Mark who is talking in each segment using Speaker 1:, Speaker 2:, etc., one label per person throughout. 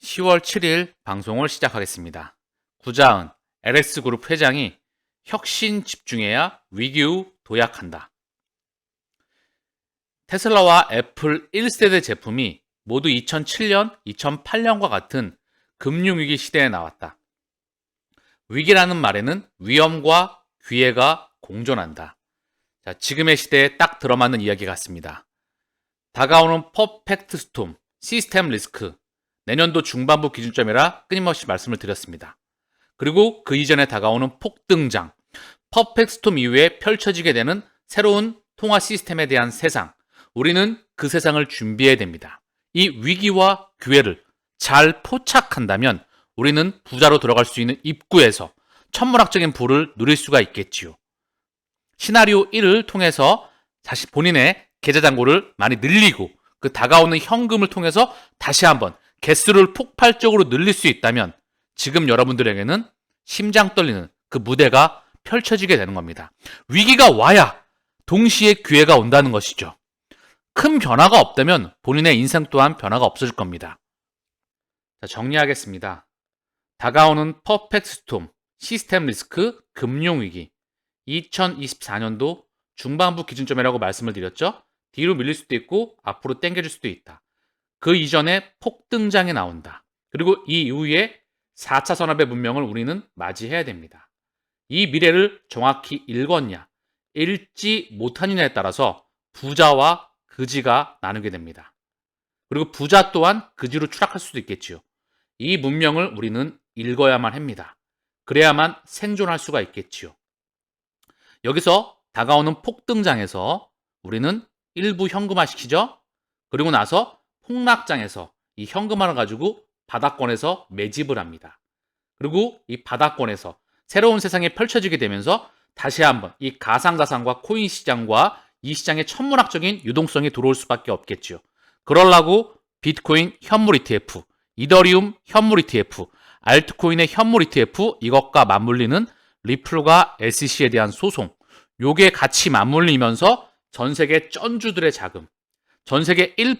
Speaker 1: 10월 7일 방송을 시작하겠습니다. 구자은 LS그룹 회장이 혁신 집중해야 위기 후 도약한다. 테슬라와 애플 1세대 제품이 모두 2007년, 2008년과 같은 금융위기 시대에 나왔다. 위기라는 말에는 위험과 기회가 공존한다. 자, 지금의 시대에 딱 들어맞는 이야기 같습니다. 다가오는 퍼펙트 스톰, 시스템 리스크, 내년도 중반부 기준점이라 끊임없이 말씀을 드렸습니다. 그리고 그 이전에 다가오는 폭등장, 퍼펙트 스톰 이후에 펼쳐지게 되는 새로운 통화 시스템에 대한 세상, 우리는 그 세상을 준비해야 됩니다. 이 위기와 기회를 잘 포착한다면 우리는 부자로 들어갈 수 있는 입구에서 천문학적인 부를 누릴 수가 있겠지요. 시나리오 1을 통해서 다시 본인의 계좌 잔고를 많이 늘리고 그 다가오는 현금을 통해서 다시 한번 개수를 폭발적으로 늘릴 수 있다면 지금 여러분들에게는 심장 떨리는 그 무대가 펼쳐지게 되는 겁니다. 위기가 와야 동시에 기회가 온다는 것이죠. 큰 변화가 없다면 본인의 인생 또한 변화가 없어질 겁니다. 자, 정리하겠습니다. 다가오는 퍼펙트 스톰, 시스템 리스크, 금융위기, 2024년도 중반부 기준점이라고 말씀을 드렸죠. 뒤로 밀릴 수도 있고 앞으로 당겨질 수도 있다. 그 이전에 폭등장이 나온다. 그리고 이 이후에 4차 산업의 문명을 우리는 맞이해야 됩니다. 이 미래를 정확히 읽었냐, 읽지 못하느냐에 따라서 부자와 그지가 나누게 됩니다. 그리고 부자 또한 그지로 추락할 수도 있겠지요. 이 문명을 우리는 읽어야만 합니다. 그래야만 생존할 수가 있겠지요. 여기서 다가오는 폭등장에서 우리는 일부 현금화시키죠. 그리고 나서 폭락장에서 이 현금화를 가지고 바닥권에서 매집을 합니다. 그리고 이 바닥권에서 새로운 세상이 펼쳐지게 되면서 다시 한번 이 가상자산과 코인 시장과 이 시장의 천문학적인 유동성이 들어올 수밖에 없겠죠. 그러려고 비트코인 현물 ETF, 이더리움 현물 ETF, 알트코인의 현물 ETF 이것과 맞물리는 리플과 SEC에 대한 소송, 요게 같이 맞물리면서 전 세계 쩐주들의 자금, 전 세계 1%,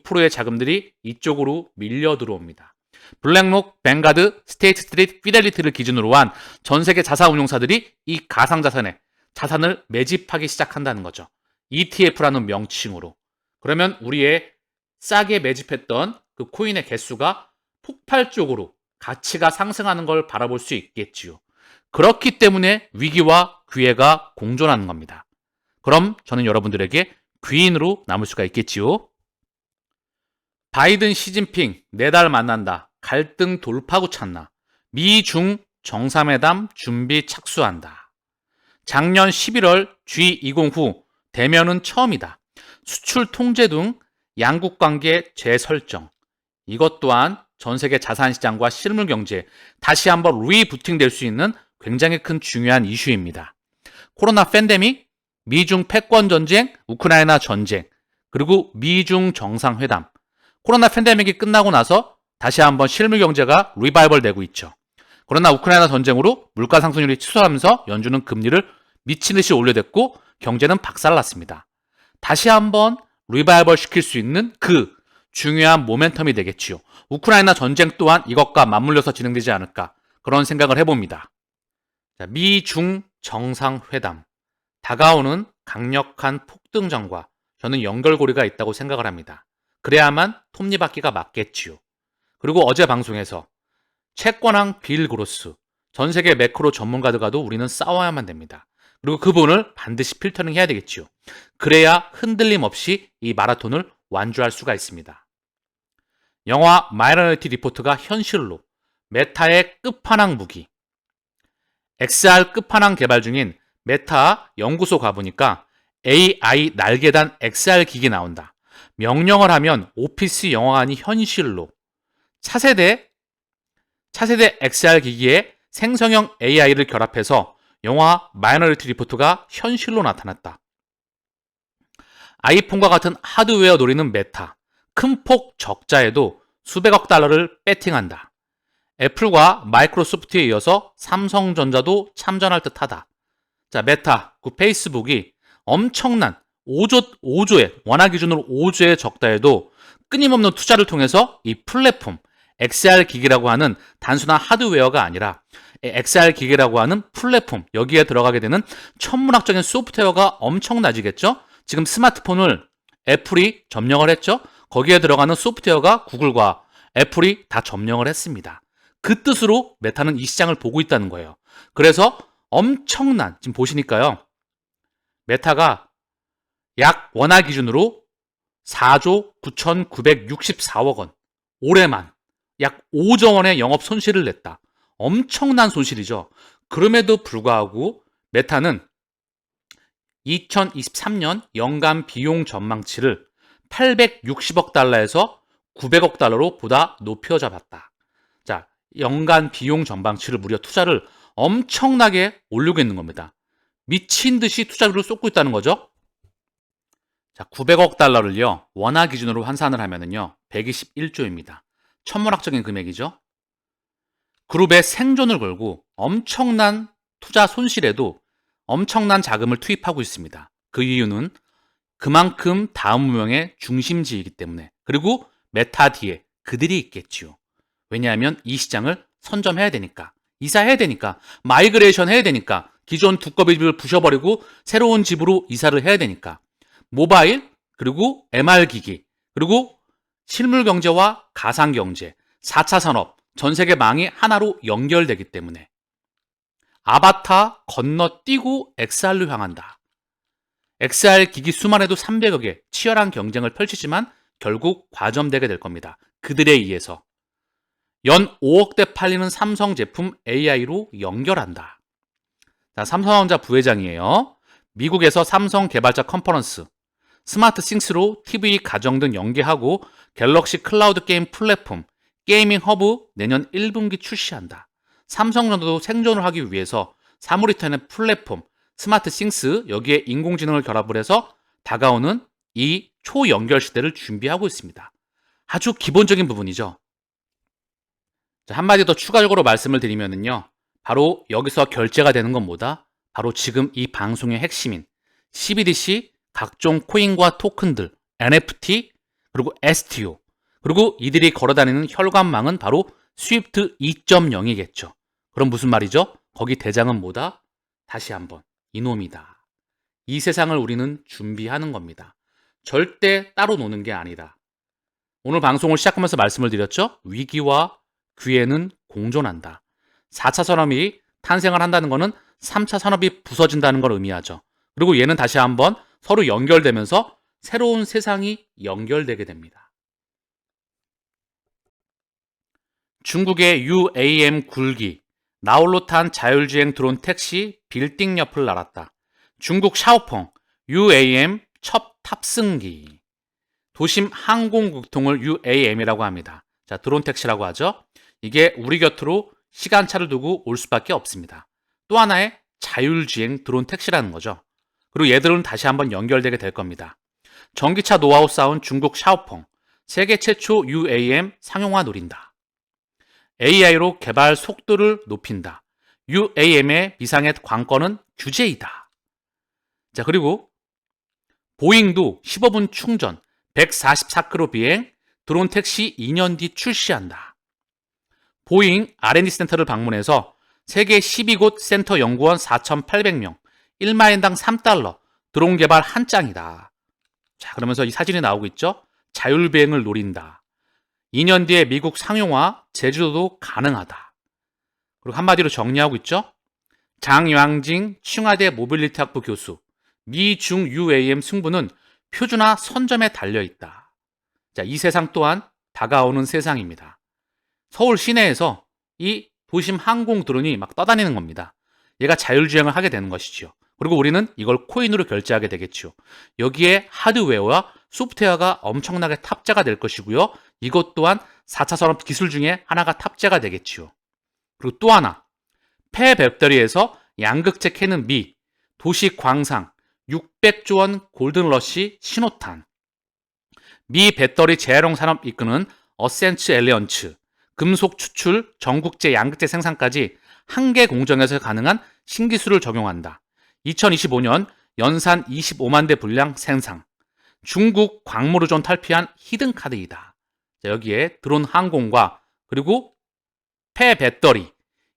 Speaker 1: 2%의 자금들이 이쪽으로 밀려 들어옵니다. 블랙록, 뱅가드, 스테이트 스트리트, 피델리티를 기준으로 한 전 세계 자산운용사들이 이 가상자산에 자산을 매집하기 시작한다는 거죠. ETF라는 명칭으로. 그러면 우리의 싸게 매집했던 그 코인의 개수가 폭발적으로 가치가 상승하는 걸 바라볼 수 있겠지요. 그렇기 때문에 위기와 기회가 공존하는 겁니다. 그럼 저는 여러분들에게 귀인으로 남을 수가 있겠지요. 바이든 시진핑 4달 만난다. 갈등 돌파구 찾나. 미중 정상회담 준비 착수한다. 작년 11월 G20 후 대면은 처음이다. 수출 통제 등 양국 관계 재설정. 이것 또한 전 세계 자산시장과 실물 경제에 다시 한번 리부팅될 수 있는 굉장히 큰 중요한 이슈입니다. 코로나 팬데믹, 미중 패권 전쟁, 우크라이나 전쟁, 그리고 미중 정상회담. 코로나 팬데믹이 끝나고 나서 다시 한번 실물 경제가 리바이벌 되고 있죠. 그러나 우크라이나 전쟁으로 물가 상승률이 치솟하면서 연준은 금리를 미친 듯이 올려댔고 경제는 박살났습니다. 다시 한번 리바이벌 시킬 수 있는 그 중요한 모멘텀이 되겠지요. 우크라이나 전쟁 또한 이것과 맞물려서 진행되지 않을까 그런 생각을 해봅니다. 자, 미중 정상회담. 다가오는 강력한 폭등장과 저는 연결고리가 있다고 생각을 합니다. 그래야만 톱니바퀴가 맞겠지요. 그리고 어제 방송에서 채권왕 빌 그로스, 전 세계 매크로 전문가들과도 우리는 싸워야만 됩니다. 그리고 그분을 반드시 필터링 해야 되겠지요. 그래야 흔들림 없이 이 마라톤을 완주할 수가 있습니다. 영화 마이너리티 리포트가 현실로 메타의 끝판왕 무기, XR 끝판왕 개발 중인 메타 연구소 가보니까 AI 날개단 XR 기기 나온다. 명령을 하면 오피스 영화관이 현실로 차세대 XR 기기에 생성형 AI를 결합해서 영화 마이너리티 리포트가 현실로 나타났다. 아이폰과 같은 하드웨어 노리는 메타, 큰 폭 적자에도 수백억 달러를 배팅한다. 애플과 마이크로소프트에 이어서 삼성전자도 참전할 듯하다. 자, 메타, 그 페이스북이 엄청난 5조의 원화 기준으로 5조의 적자에도 끊임없는 투자를 통해서 이 플랫폼 XR 기기라고 하는 단순한 하드웨어가 아니라 XR 기기라고 하는 플랫폼, 여기에 들어가게 되는 천문학적인 소프트웨어가 엄청나지겠죠? 지금 스마트폰을 애플이 점령을 했죠? 거기에 들어가는 소프트웨어가 구글과 애플이 다 점령을 했습니다. 그 뜻으로 메타는 이 시장을 보고 있다는 거예요. 그래서 엄청난, 지금 보시니까요. 메타가 약 원화 기준으로 4조 9,964억 원, 올해만 약 5조 원의 영업 손실을 냈다. 엄청난 손실이죠. 그럼에도 불구하고 메타는 2023년 연간 비용 전망치를 860억 달러에서 900억 달러로 보다 높여 잡았다. 자, 연간 비용 전망치를 무려 투자를 엄청나게 올리고 있는 겁니다. 미친 듯이 투자를 쏟고 있다는 거죠. 자, 900억 달러를요, 원화 기준으로 환산을 하면은요, 121조입니다. 천문학적인 금액이죠. 그룹의 생존을 걸고 엄청난 투자 손실에도 엄청난 자금을 투입하고 있습니다. 그 이유는 그만큼 다음 운명의 중심지이기 때문에, 그리고 메타 뒤에 그들이 있겠지요. 왜냐하면 이 시장을 선점해야 되니까, 이사해야 되니까, 마이그레이션 해야 되니까, 기존 두꺼비 집을 부셔버리고 새로운 집으로 이사를 해야 되니까, 모바일, 그리고 MR기기, 그리고 실물경제와 가상경제, 4차 산업, 전 세계 망이 하나로 연결되기 때문에 아바타 건너뛰고 XR로 향한다. XR 기기 수만 해도 300여 개 치열한 경쟁을 펼치지만 결국 과점되게 될 겁니다. 그들에 의해서 연 5억대 팔리는 삼성 제품 AI로 연결한다. 자, 삼성전자 부회장이에요. 미국에서 삼성 개발자 컨퍼런스 스마트 싱스로 TV, 가정 등 연계하고 갤럭시 클라우드 게임 플랫폼 게이밍 허브 내년 1분기 출시한다. 삼성전자도 생존을 하기 위해서 사무리터는 플랫폼 스마트 싱스, 여기에 인공지능을 결합을 해서 다가오는 이 초연결 시대를 준비하고 있습니다. 아주 기본적인 부분이죠. 자, 한마디 더 추가적으로 말씀을 드리면요, 바로 여기서 결제가 되는 건 뭐다? 바로 지금 이 방송의 핵심인 CBDC, 각종 코인과 토큰들, NFT, 그리고 STO, 그리고 이들이 걸어다니는 혈관망은 바로 스위프트 2.0이겠죠. 그럼 무슨 말이죠? 거기 대장은 뭐다? 다시 한번 이놈이다. 이 세상을 우리는 준비하는 겁니다. 절대 따로 노는 게 아니다. 오늘 방송을 시작하면서 말씀을 드렸죠? 위기와 기회는 공존한다. 4차 산업이 탄생을 한다는 것은 3차 산업이 부서진다는 걸 의미하죠. 그리고 얘는 다시 한번 서로 연결되면서 새로운 세상이 연결되게 됩니다. 중국의 UAM 굴기, 나홀로 탄 자율주행 드론 택시 빌딩 옆을 날았다. 중국 샤오펑 UAM 첫 탑승기. 도심 항공국통을 UAM이라고 합니다. 자, 드론 택시라고 하죠. 이게 우리 곁으로 시간차를 두고 올 수밖에 없습니다. 또 하나의 자율주행 드론 택시라는 거죠. 그리고 얘들은 다시 한번 연결되게 될 겁니다. 전기차 노하우 쌓은 중국 샤오펑, 세계 최초 UAM 상용화 노린다. AI로 개발 속도를 높인다. UAM의 비상의 관건은 규제이다. 자, 그리고 보잉도 15분 충전, 144km 비행, 드론 택시 2년 뒤 출시한다. 보잉 R&D 센터를 방문해서 세계 12곳 센터 연구원 4,800명, 1마인당 3달러, 드론 개발 한 짱이다. 자, 그러면서 이 사진이 나오고 있죠? 자율비행을 노린다. 2년 뒤에 미국 상용화, 제주도도 가능하다. 그리고 한마디로 정리하고 있죠? 장양징 칭화대 모빌리티 학부 교수, 미중 UAM 승부는 표준화 선점에 달려있다. 자, 이 세상 또한 다가오는 세상입니다. 서울 시내에서 이 도심 항공 드론이 막 떠다니는 겁니다. 얘가 자율주행을 하게 되는 것이죠. 그리고 우리는 이걸 코인으로 결제하게 되겠죠. 여기에 하드웨어와 소프트웨어가 엄청나게 탑재가 될 것이고요. 이것 또한 4차 산업 기술 중에 하나가 탑재가 되겠죠. 그리고 또 하나, 폐 배터리에서 양극재 캐는 미, 도시 광상, 600조 원 골든러시 신호탄, 미 배터리 재활용 산업 이끄는 어센츠 엘리언츠, 금속 추출, 전국제 양극재 생산까지 한 개 공정에서 가능한 신기술을 적용한다. 2025년 연산 25만 대 분량 생산. 중국 광물의존 탈피한 히든카드이다. 여기에 드론 항공과 그리고 폐배터리,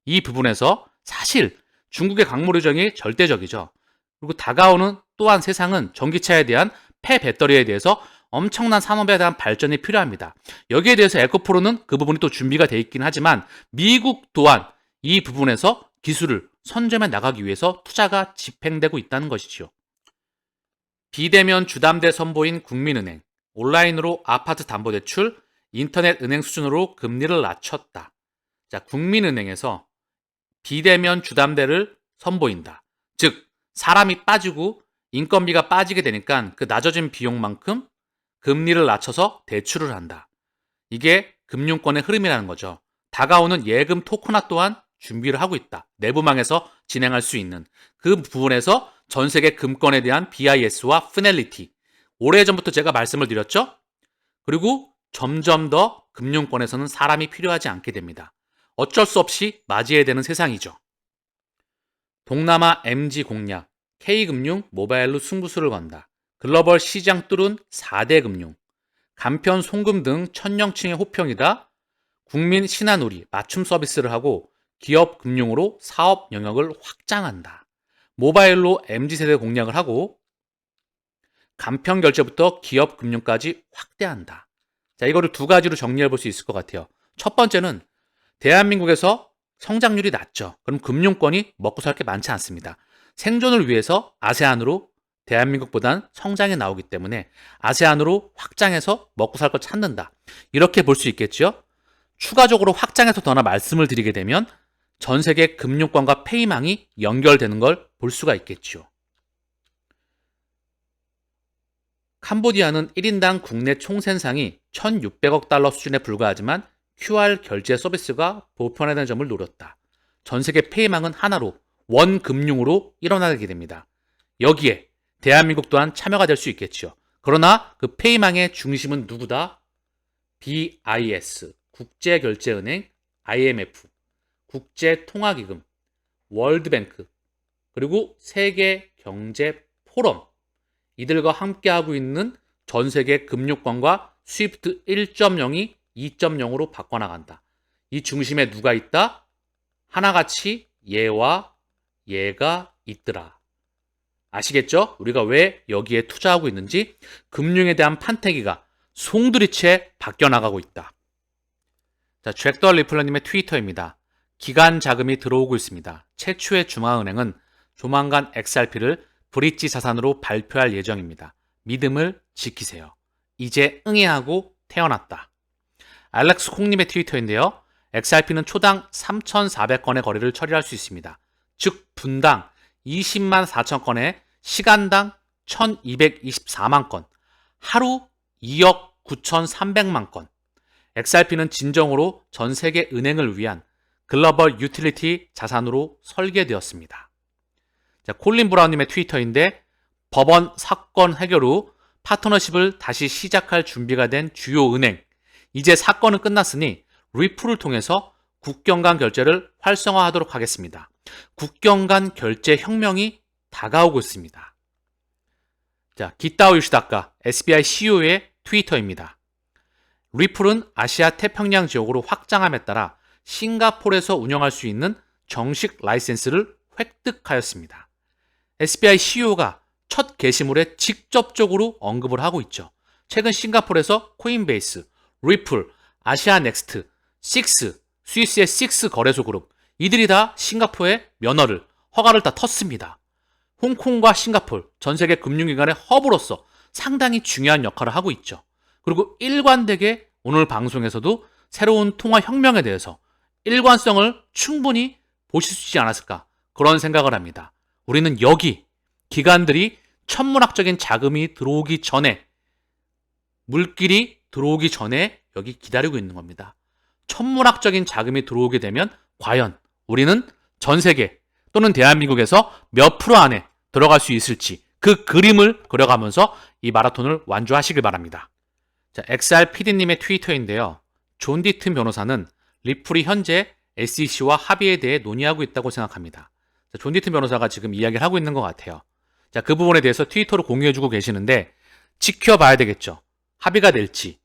Speaker 1: 이 부분에서 사실 중국의 광물 유정이 절대적이죠. 그리고 다가오는 또한 세상은 전기차에 대한 폐배터리에 대해서 엄청난 산업에 대한 발전이 필요합니다. 여기에 대해서 에코프로는 그 부분이 또 준비가 되어 있긴 하지만 미국 또한 이 부분에서 기술을 선점해 나가기 위해서 투자가 집행되고 있다는 것이지요. 비대면 주담대 선보인 국민은행, 온라인으로 아파트 담보대출, 인터넷 은행 수준으로 금리를 낮췄다. 자, 국민은행에서 비대면 주담대를 선보인다. 즉, 사람이 빠지고 인건비가 빠지게 되니까 그 낮아진 비용만큼 금리를 낮춰서 대출을 한다. 이게 금융권의 흐름이라는 거죠. 다가오는 예금 토큰화 또한 준비를 하고 있다. 내부망에서 진행할 수 있는 그 부분에서 전 세계 금권에 대한 BIS와 피넬리티, 오래전부터 제가 말씀을 드렸죠. 그리고 점점 더 금융권에서는 사람이 필요하지 않게 됩니다. 어쩔 수 없이 맞이해야 되는 세상이죠. 동남아 MG 공략, K금융 모바일로 승부수를 건다. 글로벌 시장 뚫은 4대 금융, 간편 송금 등 천명층의 호평이다. 국민 신한우리 맞춤 서비스를 하고 기업 금융으로 사업 영역을 확장한다. 모바일로 MZ세대 공략을 하고 간편 결제부터 기업 금융까지 확대한다. 자, 이거를 두 가지로 정리해 볼 수 있을 것 같아요. 첫 번째는 대한민국에서 성장률이 낮죠. 그럼 금융권이 먹고 살 게 많지 않습니다. 생존을 위해서 아세안으로 대한민국보단 성장이 나오기 때문에 아세안으로 확장해서 먹고 살 걸 찾는다. 이렇게 볼 수 있겠죠. 추가적으로 확장해서 더 하나 말씀을 드리게 되면 전 세계 금융권과 페이망이 연결되는 걸 볼 수가 있겠죠. 캄보디아는 1인당 국내 총생산이 1,600억 달러 수준에 불과하지만 QR 결제 서비스가 보편화되는 점을 노렸다. 전 세계 페이망은 하나로 원금융으로 일어나게 됩니다. 여기에 대한민국 또한 참여가 될 수 있겠죠. 그러나 그 페이망의 중심은 누구다? BIS, 국제결제은행, IMF, 국제통화기금, 월드뱅크, 그리고 세계경제포럼, 이들과 함께하고 있는 전 세계 금융권과 스위프트 1.0이 2.0으로 바꿔나간다. 이 중심에 누가 있다? 하나같이 얘와 얘가 있더라. 아시겠죠? 우리가 왜 여기에 투자하고 있는지. 금융에 대한 판때기가 송두리째 바뀌어나가고 있다. 자, 잭더 리플러님의 트위터입니다. 기간 자금이 들어오고 있습니다. 최초의 중앙은행은 조만간 XRP를 브릿지 자산으로 발표할 예정입니다. 믿음을 지키세요. 이제 응애하고 태어났다. 알렉스 콩님의 트위터인데요. XRP는 초당 3,400건의 거래를 처리할 수 있습니다. 즉 분당 20만 4천 건에 시간당 1,224만 건, 하루 2억 9,300만 건. XRP는 진정으로 전 세계 은행을 위한 글로벌 유틸리티 자산으로 설계되었습니다. 자, 콜린 브라운님의 트위터인데 법원 사건 해결 후 파트너십을 다시 시작할 준비가 된 주요 은행. 이제 사건은 끝났으니 리플을 통해서 국경 간 결제를 활성화하도록 하겠습니다. 국경 간 결제 혁명이 다가오고 있습니다. 자, 기타오 요시다카 SBI CEO의 트위터입니다. 리플은 아시아 태평양 지역으로 확장함에 따라 싱가포르에서 운영할 수 있는 정식 라이센스를 획득하였습니다. SBI CEO가 첫 게시물에 직접적으로 언급을 하고 있죠. 최근 싱가포르에서 코인베이스, 리플, 아시아넥스트, 식스, 스위스의 식스 거래소 그룹, 이들이 다 싱가포르의 면허를, 허가를 다 텄습니다. 홍콩과 싱가포르, 전 세계 금융기관의 허브로서 상당히 중요한 역할을 하고 있죠. 그리고 일관되게 오늘 방송에서도 새로운 통화 혁명에 대해서 일관성을 충분히 보실 수 있지 않았을까, 그런 생각을 합니다. 우리는 여기 기관들이 천문학적인 자금이 들어오기 전에, 물길이 들어오기 전에 여기 기다리고 있는 겁니다. 천문학적인 자금이 들어오게 되면 과연 우리는 전 세계 또는 대한민국에서 몇 프로 안에 들어갈 수 있을지, 그 그림을 그려가면서 이 마라톤을 완주하시길 바랍니다. 자, XRPD님의 트위터인데요. 존 디튼 변호사는 리플이 현재 SEC와 합의에 대해 논의하고 있다고 생각합니다. 자, 존 디튼 변호사가 지금 이야기를 하고 있는 것 같아요. 자, 그 부분에 대해서 트위터로 공유해주고 계시는데 지켜봐야 되겠죠. 합의가 될지.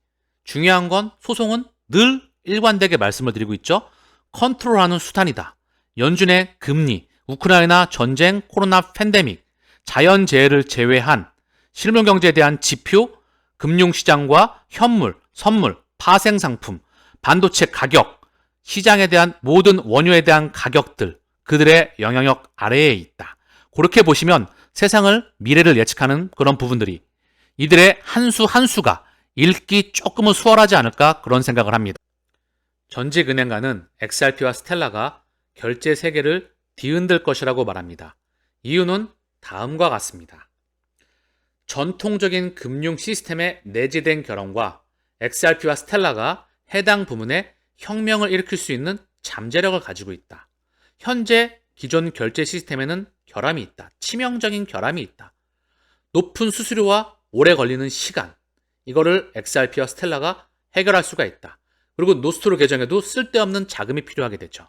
Speaker 1: 중요한 건 소송은 늘 일관되게 말씀을 드리고 있죠. 컨트롤하는 수단이다. 연준의 금리, 우크라이나 전쟁, 코로나 팬데믹, 자연재해를 제외한 실물 경제에 대한 지표, 금융시장과 현물, 선물, 파생상품, 반도체 가격, 시장에 대한 모든 원유에 대한 가격들, 그들의 영향력 아래에 있다. 그렇게 보시면 세상을, 미래를 예측하는 그런 부분들이 이들의 한 수 한 수가 읽기 조금은 수월하지 않을까 그런 생각을 합니다. 전직은행가는 XRP와 스텔라가 결제 세계를 뒤흔들 것이라고 말합니다. 이유는 다음과 같습니다. 전통적인 금융 시스템에 내재된 결함과 XRP와 스텔라가 해당 부문에 혁명을 일으킬 수 있는 잠재력을 가지고 있다. 현재 기존 결제 시스템에는 결함이 있다. 치명적인 결함이 있다. 높은 수수료와 오래 걸리는 시간, 이거를 XRP와 스텔라가 해결할 수가 있다. 그리고 노스트로 계정에도 쓸데없는 자금이 필요하게 되죠.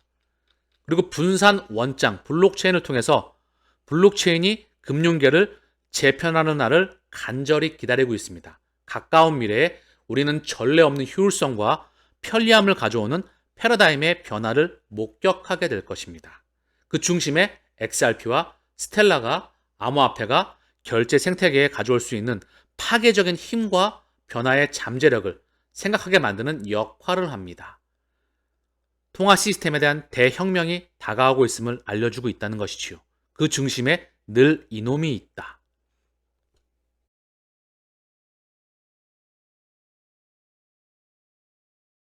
Speaker 1: 그리고 분산 원장, 블록체인을 통해서 블록체인이 금융계를 재편하는 날을 간절히 기다리고 있습니다. 가까운 미래에 우리는 전례 없는 효율성과 편리함을 가져오는 패러다임의 변화를 목격하게 될 것입니다. 그 중심에 XRP와 스텔라가, 암호화폐가 결제 생태계에 가져올 수 있는 파괴적인 힘과 변화의 잠재력을 생각하게 만드는 역할을 합니다. 통화 시스템에 대한 대혁명이 다가오고 있음을 알려주고 있다는 것이지요. 그 중심에 늘 이놈이 있다.